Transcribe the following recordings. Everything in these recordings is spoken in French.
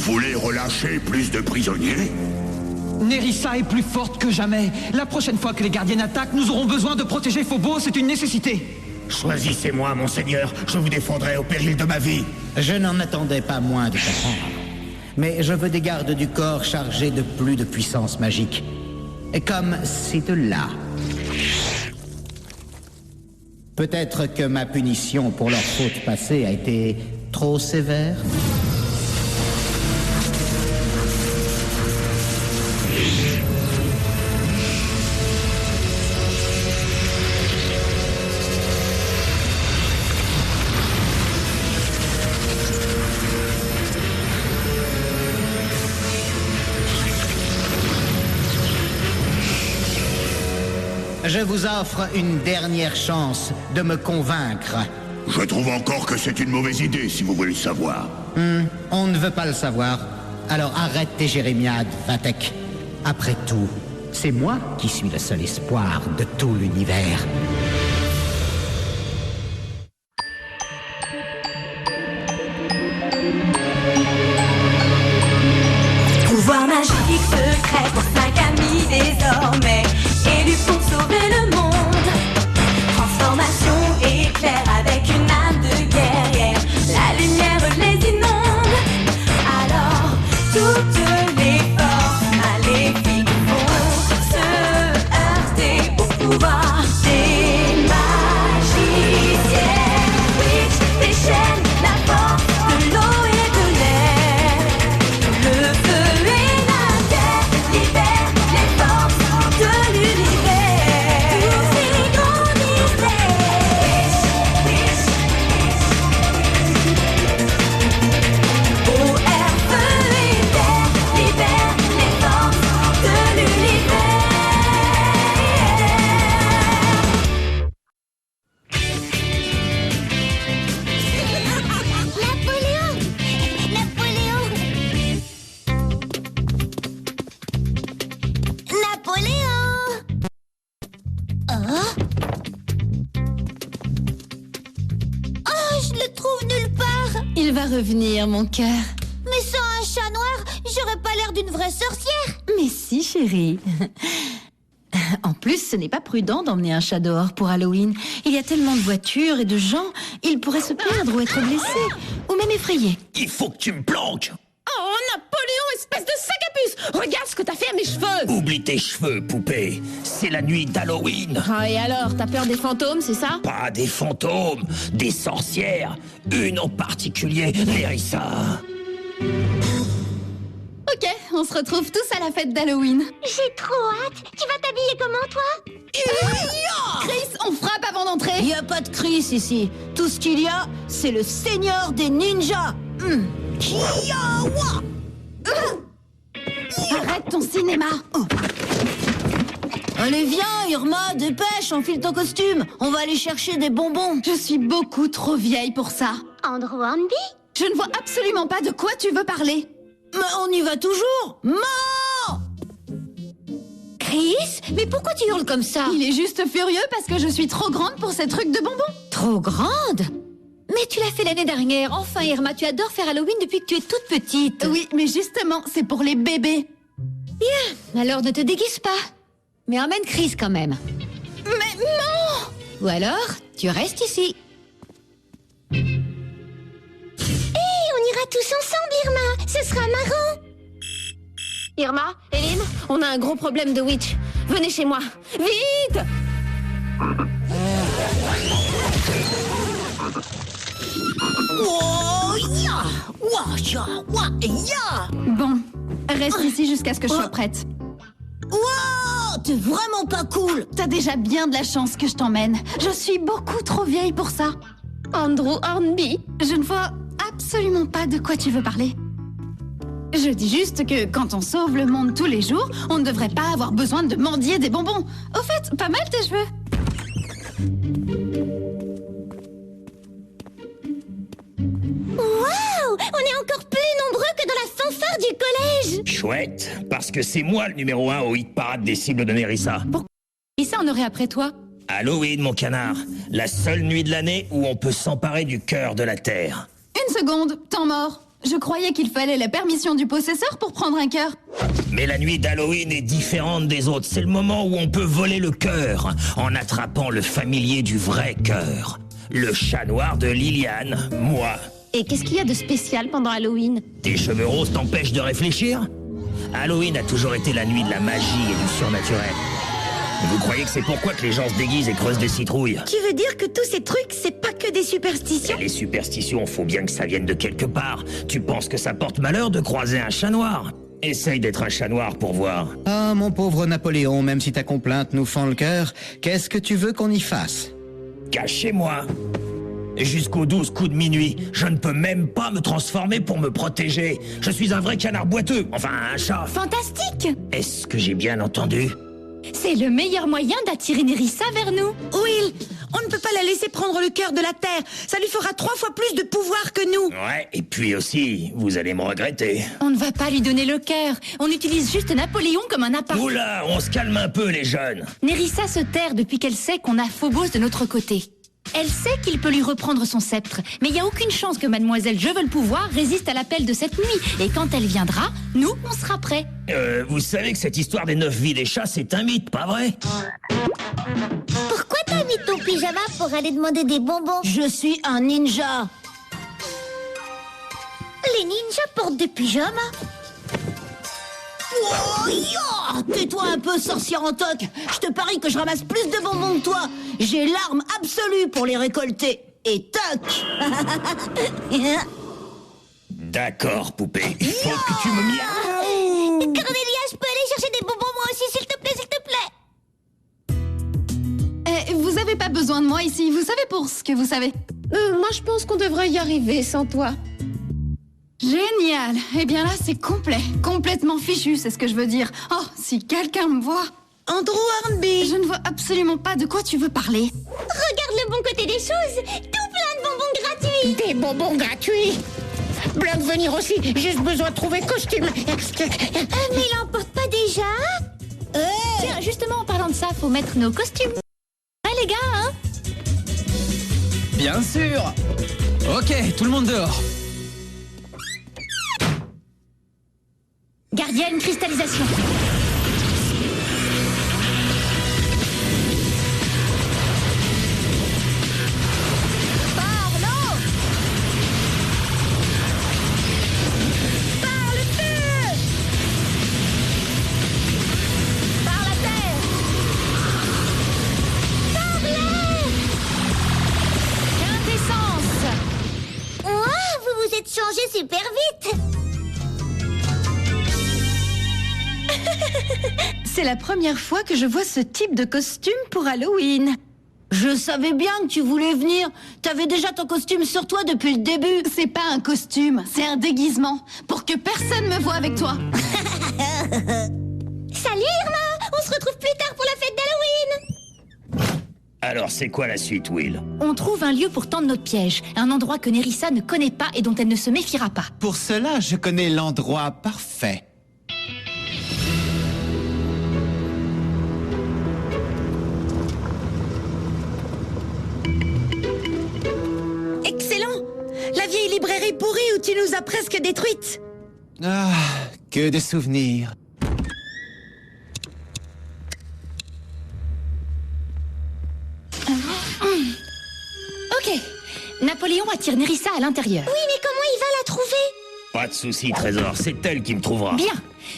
voulez relâcher plus de prisonniers? Nerissa est plus forte que jamais. La prochaine fois que les gardiennes attaquent, nous aurons besoin de protéger Phobos, c'est une nécessité. Choisissez-moi, monseigneur, je vous défendrai au péril de ma vie. Je n'en attendais pas moins de comprendre. Mais je veux des gardes du corps chargés de plus de puissance magique. Et comme c'est de là. Peut-être que ma punition pour leur faute passée a été trop sévère. Je vous offre une dernière chance de me convaincre. Je trouve encore que c'est une mauvaise idée, si vous voulez le savoir. On ne veut pas le savoir. Alors arrête tes jérémiades, Vatek. Après tout, c'est moi qui suis le seul espoir de tout l'univers. Pouvoir magique secret pour 5 amis désormais. Élus pour sauver le monde. Transformation éclair avec une âme de guerrière. La lumière les inonde. Alors toutes les forces maléfiques vont se heurter au pouvoir des magiciens. Witch déchaîne la force de l'eau et de l'air. Le feu et la terre libèrent les forces de l'univers. Tous ces grands mystères. Eau, air, feu et terre libèrent les forces de l'univers. Napoléon. Oh, je le trouve nulle part. Il va revenir, mon cœur. Mais sans un chat noir, j'aurais pas l'air d'une vraie sorcière. Mais si, chérie. En plus, ce n'est pas prudent d'emmener un chat dehors pour Halloween. Il y a tellement de voitures et de gens, il pourrait se perdre ou être blessé, ou même effrayé. Il faut que tu me planques. Oh, Napoléon, espèce de sac à puce! Regarde ce que t'as fait à mes cheveux! Oublie tes cheveux, poupée. C'est la nuit d'Halloween. Ah, et alors, t'as peur des fantômes, c'est ça? Pas des fantômes, des sorcières. Une en particulier, Nerissa. Ok, on se retrouve tous à la fête d'Halloween. J'ai trop hâte. Tu vas t'habiller comment, toi? Chris, on frappe avant d'entrer. Il n'y a pas de Chris ici. Tout ce qu'il y a, c'est le seigneur des ninjas. Arrête ton cinéma. Allez, viens, Irma, dépêche, enfile ton costume. On va aller chercher des bonbons. Je suis beaucoup trop vieille pour ça. Andrew Hornby? Je ne vois absolument pas de quoi tu veux parler. Mais on y va toujours. Mort! Chris? Mais pourquoi tu hurles comme ça? Il est juste furieux parce que je suis trop grande pour ces trucs de bonbons. Trop grande? Mais tu l'as fait l'année dernière. Enfin, Irma, tu adores faire Halloween depuis que tu es toute petite. Oui, mais justement, c'est pour les bébés. Bien, alors ne te déguise pas. Mais emmène Chris quand même. Mais non! Ou alors, tu restes ici. On ira tous ensemble, Irma. Ce sera marrant. Irma, Eline, on a un gros problème de witch. Venez chez moi. Vite! Oh, ya! Wa, ya, wa, ya! Bon, reste ici jusqu'à ce que je sois prête. Wow, t'es vraiment pas cool. T'as déjà bien de la chance que je t'emmène. Je suis beaucoup trop vieille pour ça. Andrew Hornby. Je ne vois absolument pas de quoi tu veux parler. Je dis juste que quand on sauve le monde tous les jours, on ne devrait pas avoir besoin de mendier des bonbons. Au fait, pas mal tes cheveux. Waouh! On est encore plus nombreux que dans la fanfare du collège. Chouette, parce que c'est moi le numéro 1 au hit parade des cibles de Nerissa. Et ça, on aurait après toi. Halloween, mon canard. La seule nuit de l'année où on peut s'emparer du cœur de la Terre. Une seconde, temps mort. Je croyais qu'il fallait la permission du possesseur pour prendre un cœur. Mais la nuit d'Halloween est différente des autres. C'est le moment où on peut voler le cœur en attrapant le familier du vrai cœur. Le chat noir de Liliane, moi. Et qu'est-ce qu'il y a de spécial pendant Halloween? Tes cheveux roses t'empêchent de réfléchir? Halloween a toujours été la nuit de la magie et du surnaturel. Vous croyez que c'est pourquoi que les gens se déguisent et creusent des citrouilles? Tu veux dire que tous ces trucs, c'est pas que des superstitions? Les superstitions, faut bien que ça vienne de quelque part. Tu penses que ça porte malheur de croiser un chat noir? Essaye d'être un chat noir pour voir. Ah, mon pauvre Napoléon, même si ta complainte nous fend le cœur, qu'est-ce que tu veux qu'on y fasse? Cachez-moi. Jusqu'aux 12 coups de minuit, je ne peux même pas me transformer pour me protéger. Je suis un vrai canard boiteux, enfin un chat. Fantastique! Est-ce que j'ai bien entendu? C'est le meilleur moyen d'attirer Nerissa vers nous. Will, on ne peut pas la laisser prendre le cœur de la Terre. Ça lui fera 3 fois plus de pouvoir que nous. Ouais, et puis aussi, vous allez me regretter. On ne va pas lui donner le cœur. On utilise juste Napoléon comme un appât. Oula, on se calme un peu les jeunes. Nerissa se terre depuis qu'elle sait qu'on a Phobos de notre côté. Elle sait qu'il peut lui reprendre son sceptre, mais il n'y a aucune chance que mademoiselle Je veux le pouvoir résiste à l'appel de cette nuit. Et quand elle viendra, nous, on sera prêts. Vous savez que cette histoire des 9 vies des chats, c'est un mythe, pas vrai? Pourquoi t'as mis ton pyjama pour aller demander des bonbons? Je suis un ninja. Les ninjas portent des pyjamas. Oh, yo, tais-toi un peu, sorcière en toque. Je te parie que je ramasse plus de bonbons que toi. J'ai l'arme absolue pour les récolter. Et toc. D'accord, poupée. Il faut que tu me miaues. Cornelia, je peux aller chercher des bonbons moi aussi, s'il te plaît, s'il te plaît. Vous avez pas besoin de moi ici, vous savez pour ce que vous savez. Moi, je pense qu'on devrait y arriver sans toi. Génial. Eh bien là, c'est complet. Complètement fichu, c'est ce que je veux dire. Oh, si quelqu'un me voit... Andrew Hornby. Je ne vois absolument pas de quoi tu veux parler. Regarde le bon côté des choses. Tout plein de bonbons gratuits. Des bonbons gratuits. Bloc venir aussi, juste besoin de trouver costume. Mais il en porte pas déjà? Tiens, justement, en parlant de ça, faut mettre nos costumes. Ouais, les gars, hein? Bien sûr. Ok, tout le monde dehors. Gardienne cristallisation. Par l'eau. Par le feu. Par la terre. Par l'air. Quintessence. Ouah, vous vous êtes changé super vite. C'est la première fois que je vois ce type de costume pour Halloween. Je savais bien que tu voulais venir. T'avais déjà ton costume sur toi depuis le début. C'est pas un costume, c'est un déguisement. Pour que personne me voie avec toi. Salut Irma, on se retrouve plus tard pour la fête d'Halloween. Alors, c'est quoi la suite, Will? On trouve un lieu pour tendre notre piège. Un endroit que Nerissa ne connaît pas et dont elle ne se méfiera pas. Pour cela, je connais l'endroit parfait. Excellent. La vieille librairie pourrie où tu nous as presque détruites. Ah, que de souvenirs. Ok. Napoléon attire Nerissa à l'intérieur. Oui, mais comment il va la trouver? Pas de souci, Trésor, c'est elle qui me trouvera. Bien.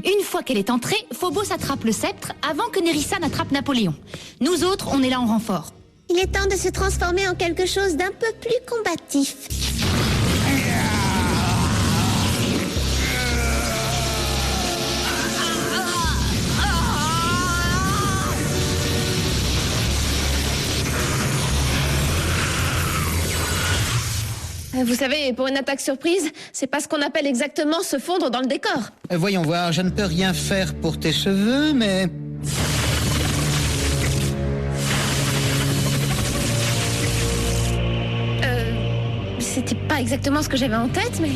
Une fois qu'elle est entrée, Phobos attrape le sceptre avant que Nerissa n'attrape Napoléon. Nous autres, on est là en renfort. Il est temps de se transformer en quelque chose d'un peu plus combatif. Vous savez, pour une attaque surprise, c'est pas ce qu'on appelle exactement se fondre dans le décor. Voyons voir, je ne peux rien faire pour tes cheveux, mais... C'était pas exactement ce que j'avais en tête, mais...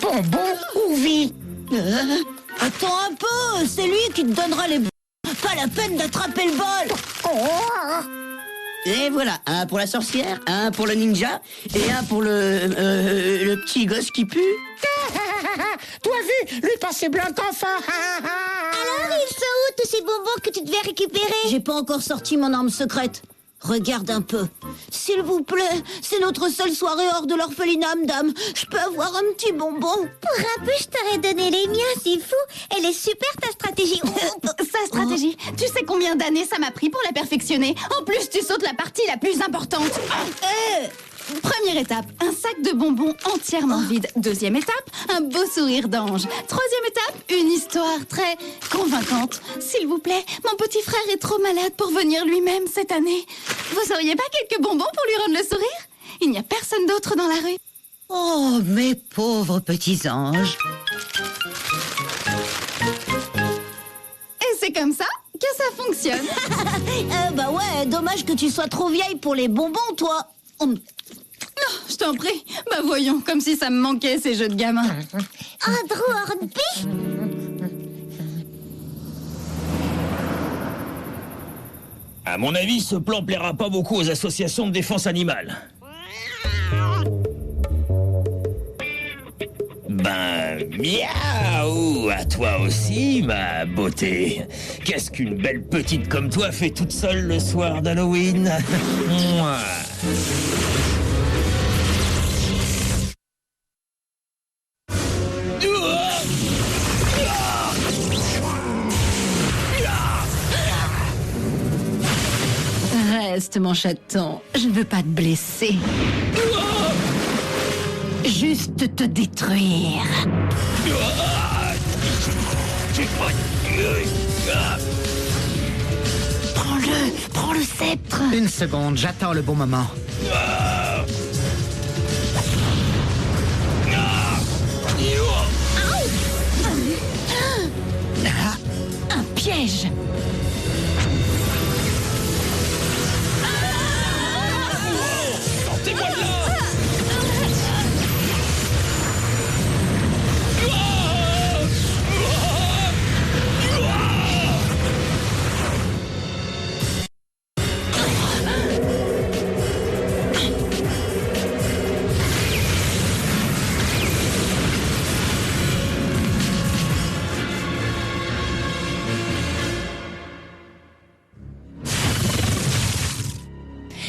Bonbon ou vie? Attends un peu, c'est lui qui te donnera les... Pas la peine d'attraper le bol. Et voilà, un pour la sorcière, un pour le ninja, et un pour le petit gosse qui pue. Toi vu, lui passer blanc enfin. Alors, ils sont où tous ces bonbons que tu devais récupérer? J'ai pas encore sorti mon arme secrète. Regarde un peu. S'il vous plaît, c'est notre seule soirée hors de l'orphelinat, madame. Je peux avoir un petit bonbon? Pour un peu, je t'aurais donné les miens, c'est fou. Elle est super ta stratégie. Sa stratégie, tu sais combien d'années ça m'a pris pour la perfectionner? En plus, tu sautes la partie la plus importante. Première étape, un sac de bonbons entièrement vide. Deuxième étape, un beau sourire d'ange. Troisième étape, une histoire très convaincante. S'il vous plaît, mon petit frère est trop malade pour venir lui-même cette année. Vous auriez pas quelques bonbons pour lui rendre le sourire? Il n'y a personne d'autre dans la rue. Oh, mes pauvres petits anges. Et c'est comme ça que ça fonctionne. Bah ouais, dommage que tu sois trop vieille pour les bonbons, toi. Non, je t'en prie. Bah voyons, comme si ça me manquait ces jeux de gamins. Andrew Hornby? À mon avis, ce plan plaira pas beaucoup aux associations de défense animale. Ben, miaou, à toi aussi, ma beauté. Qu'est-ce qu'une belle petite comme toi fait toute seule le soir d'Halloween? Mouah. Reste, mon chaton. Je ne veux pas te blesser. Juste te détruire. Prends le sceptre. Une seconde, j'attends le bon moment. Un piège. Sortez-moi de là!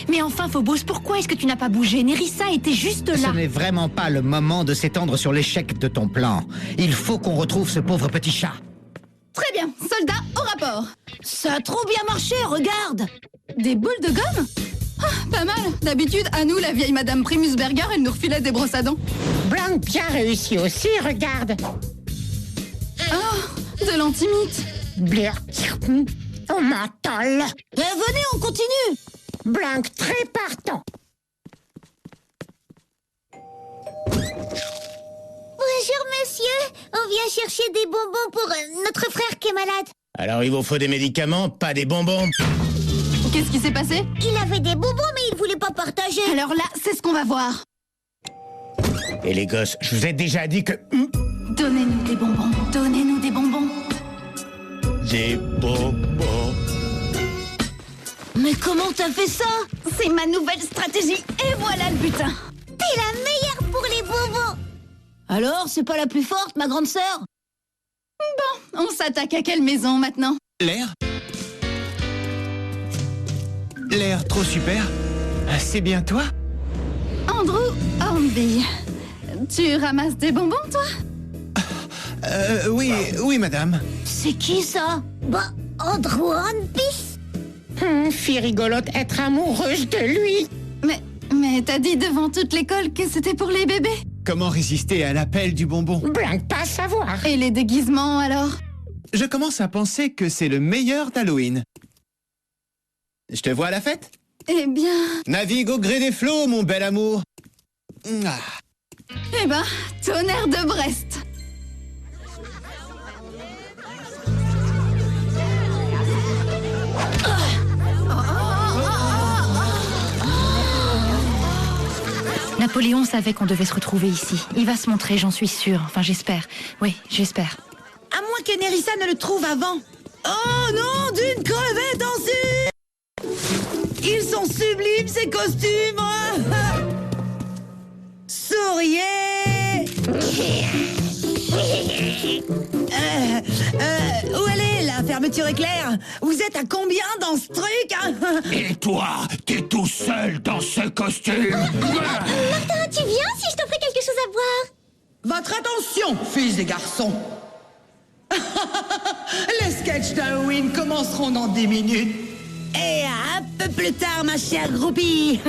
Mais enfin, Phobos, pourquoi est-ce que tu n'as pas bougé? Nerissa était juste là. Ce n'est vraiment pas le moment de s'étendre sur l'échec de ton plan. Il faut qu'on retrouve ce pauvre petit chat. Très bien, soldat, au rapport. Ça a trop bien marché, regarde. Des boules de gomme? Ah, pas mal. D'habitude, à nous, la vieille Madame Primusberger, elle nous refilait des brosses à dents. Blanc bien réussi aussi, regarde. Oh, de l'antimite. Blur, au menthol. Venez, on continue. Blanc très partant. Bonjour, monsieur. On vient chercher des bonbons pour notre frère qui est malade. Alors il vous faut des médicaments, pas des bonbons. Qu'est-ce qui s'est passé? Il avait des bonbons, mais il voulait pas partager. Alors là, c'est ce qu'on va voir. Et les gosses, je vous ai déjà dit que... Donnez-nous des bonbons. Donnez-nous des bonbons. Des bonbons. Mais comment t'as fait ça? C'est ma nouvelle stratégie. Et voilà le butin. T'es la meilleure pour les bonbons. Alors, c'est pas la plus forte, ma grande sœur? Bon, on s'attaque à quelle maison maintenant? L'air? L'air trop super? C'est bien toi? Andrew Hornby. Tu ramasses des bonbons, toi? Oui, madame. C'est qui ça? Bah, Andrew Hornby. Fille rigolote être amoureuse de lui. Mais t'as dit devant toute l'école que c'était pour les bébés. Comment résister à l'appel du bonbon? Blanc pas savoir. Et les déguisements, alors? Je commence à penser que c'est le meilleur d'Halloween. Je te vois à la fête? Eh bien... Navigue au gré des flots, mon bel amour. Ah. Eh ben, tonnerre de Brest. Napoléon savait qu'on devait se retrouver ici. Il va se montrer, j'en suis sûre. Enfin, j'espère. Oui, j'espère. À moins que Nerissa ne le trouve avant. Oh non, d'une crevette en Ils sont sublimes, ces costumes. Souriez. Où elle est, la fermeture éclair? Vous êtes à combien dans ce truc, hein? Et toi, t'es tout seul dans ce costume. Martin, tu viens si je t'offrais quelque chose à boire? Votre attention, fils et garçons. Les sketchs d'Halloween commenceront dans 10 minutes. Et un peu plus tard, ma chère groupie,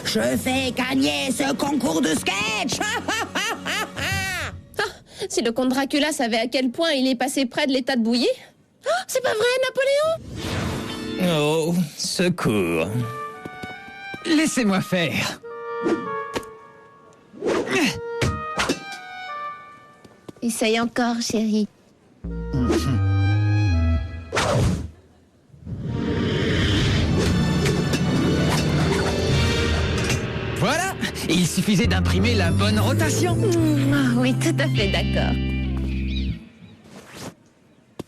je fais gagner ce concours de sketch. Si le comte Dracula savait à quel point il est passé près de l'état de bouillie. Oh, c'est pas vrai, Napoléon? Oh, secours. Laissez-moi faire. Essaye encore, chérie. Voilà, il suffisait d'imprimer la bonne rotation. Oui, tout à fait d'accord.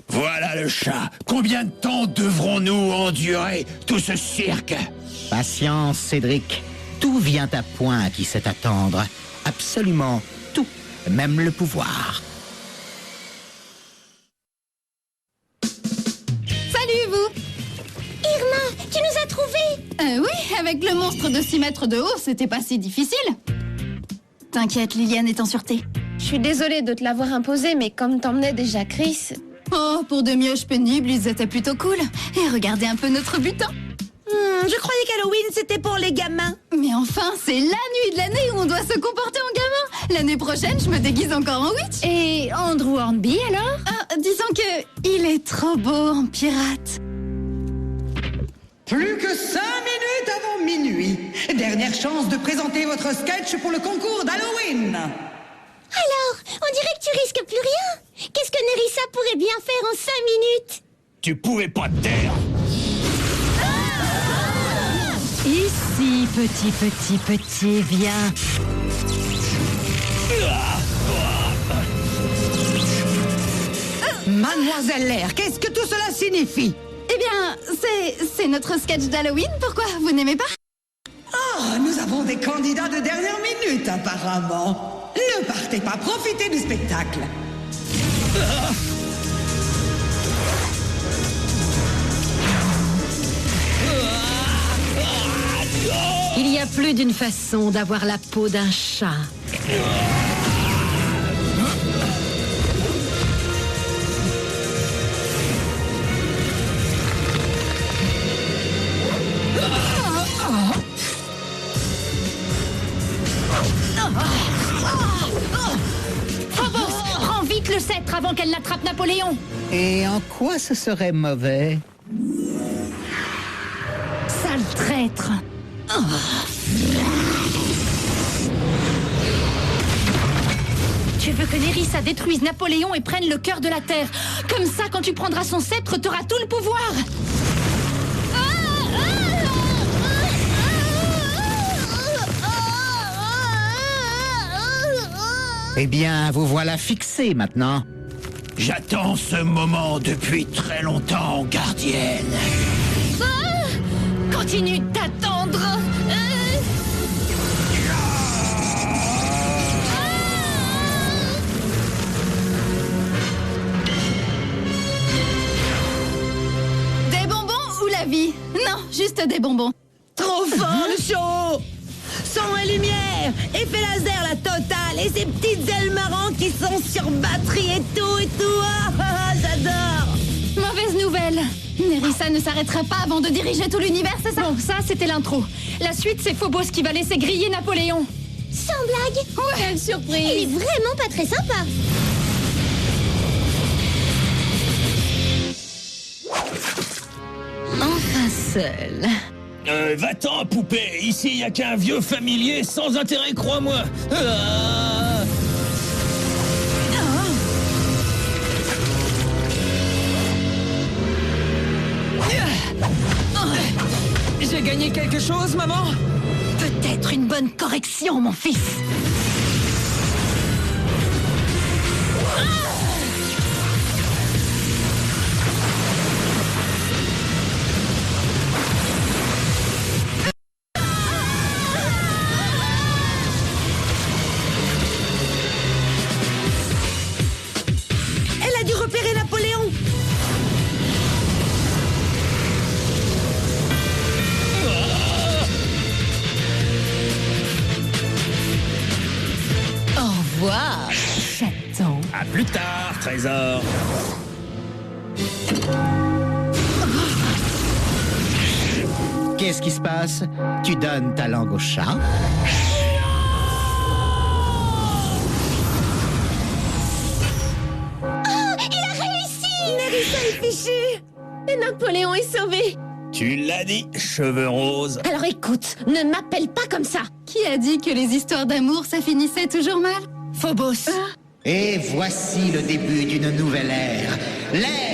Voilà le chat. Combien de temps devrons-nous endurer tout ce cirque? Patience, Cédric. Tout vient à point à qui sait attendre. Absolument tout, même le pouvoir. Salut, vous! Irma, tu nous as trouvés! Oui, avec le monstre de 6 mètres de haut, c'était pas si difficile. T'inquiète, Liliane est en sûreté. Je suis désolée de te l'avoir imposé, mais comme t'emmenais déjà Chris... Oh, pour de mioches pénibles, ils étaient plutôt cool. Et regardez un peu notre butin. Je croyais qu'Halloween, c'était pour les gamins. Mais enfin, c'est la nuit de l'année où on doit se comporter en gamin. L'année prochaine, je me déguise encore en witch. Et Andrew Hornby, alors? Disons que il est trop beau en pirate. Plus que 5 minutes avant minuit. Dernière chance de présenter votre sketch pour le concours d'Halloween. Alors, on dirait que tu risques plus rien. Qu'est-ce que Nerissa pourrait bien faire en 5 minutes? Tu pouvais pas te taire. Ici, petit, viens. Mademoiselle Lair, qu'est-ce que tout cela signifie? Eh bien, c'est notre sketch d'Halloween. Pourquoi? Vous n'aimez pas? Oh, nous avons des candidats de dernière minute, apparemment. Ne partez pas, profitez du spectacle. Il y a plus d'une façon d'avoir la peau d'un chat. Phobos, prends vite le sceptre avant qu'elle n'attrape Napoléon. Et en quoi ce serait mauvais? Sale traître. Tu veux que Nerissa détruise Napoléon et prenne le cœur de la Terre. Comme ça, quand tu prendras son sceptre, t'auras tout le pouvoir. Eh bien, vous voilà fixé maintenant. J'attends ce moment depuis très longtemps, gardienne. Continue d'attendre. Des bonbons ou la vie? Non, juste des bonbons. Trop fort le show! Son et lumière, effet laser la totale, et ces petites ailes marrantes qui sont sur batterie et tout. Ah, j'adore! Mauvaise nouvelle. Nerissa ne s'arrêtera pas avant de diriger tout l'univers, c'est ça? Bon, ça, c'était l'intro. La suite, c'est Phobos qui va laisser griller Napoléon. Sans blague? Ouais, quelle surprise! Il est vraiment pas très sympa. Enfin seul. Va-t'en, poupée. Ici, y a qu'un vieux familier sans intérêt, crois-moi. J'ai gagné quelque chose, maman? Peut-être une bonne correction, mon fils. trésor. Qu'est-ce qui se passe? Tu donnes ta langue au chat? Nerissa est fichue. Et Napoléon est sauvé. Tu l'as dit, cheveux roses. Alors écoute, ne m'appelle pas comme ça. Qui a dit que les histoires d'amour, ça finissait toujours mal? Phobos. Et voici le début d'une nouvelle ère. L'ère